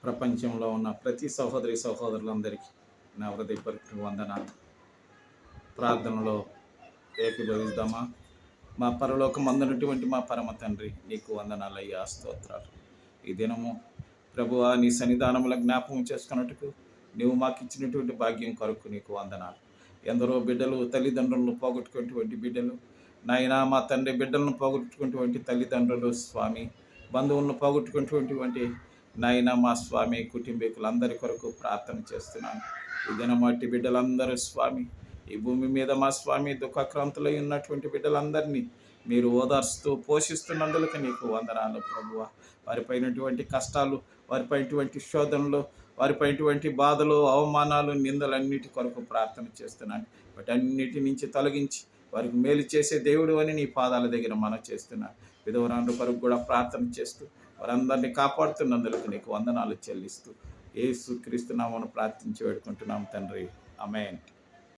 ప్రపంచంలో ఉన్న ప్రతి సహోదరులందరికీ నా హృదయపూర్వక వందనాలు. ప్రార్థనలో ఏకీభవిద్దామా? మా పరలోకమందున్నటువంటి మా పరమ తండ్రి, నీకు వందనాలయ్యా, స్తోత్రాలు. ఈ దినము ప్రభువా, నీ సన్నిధానముల జ్ఞాపకం చేసుకున్నట్టుకు నీవు మాకు ఇచ్చినటువంటి భాగ్యం కొరకు నీకు వందనాలు. ఎందరో బిడ్డలు తల్లిదండ్రులను పోగొట్టుకున్నటువంటి బిడ్డలు, నాయనా మా తండ్రి, బిడ్డలను పోగొట్టుకున్నటువంటి తల్లిదండ్రులు స్వామి, బంధువులను పోగొట్టుకున్నటువంటి నాయన మా స్వామి, కుటుంబీకులందరి కొరకు ప్రార్థన చేస్తున్నాను. ఈ దినం మట్టి బిడ్డలందరూ స్వామి, ఈ భూమి మీద మా స్వామి దుఃఖాక్రాంతులై ఉన్నటువంటి బిడ్డలందరినీ మీరు ఓదార్స్తూ పోషిస్తున్నందుకు నీకు వందనాలు ప్రభువా. వారిపైనటువంటి కష్టాలు, వారిపైనటువంటి శోధనలు, వారిపైనటువంటి బాధలు, అవమానాలు, నిందలన్నిటి కొరకు ప్రార్థన చేస్తున్నాను. వాటన్నిటి నుంచి తొలగించి వారికి మేలు చేసే దేవుడు అని నీ పాదాల దగ్గర మనం చేస్తున్నాను. విధవరాండ్ర కొరకు కూడా ప్రార్థన చేస్తూ వారందరినీ కాపాడుతున్నందుకు నీకు వందనాలు చెల్లిస్తూ యేసుక్రీస్తు నామమున ప్రార్థించి వేడుకుంటున్నాం తండ్రి. ఆమేన్.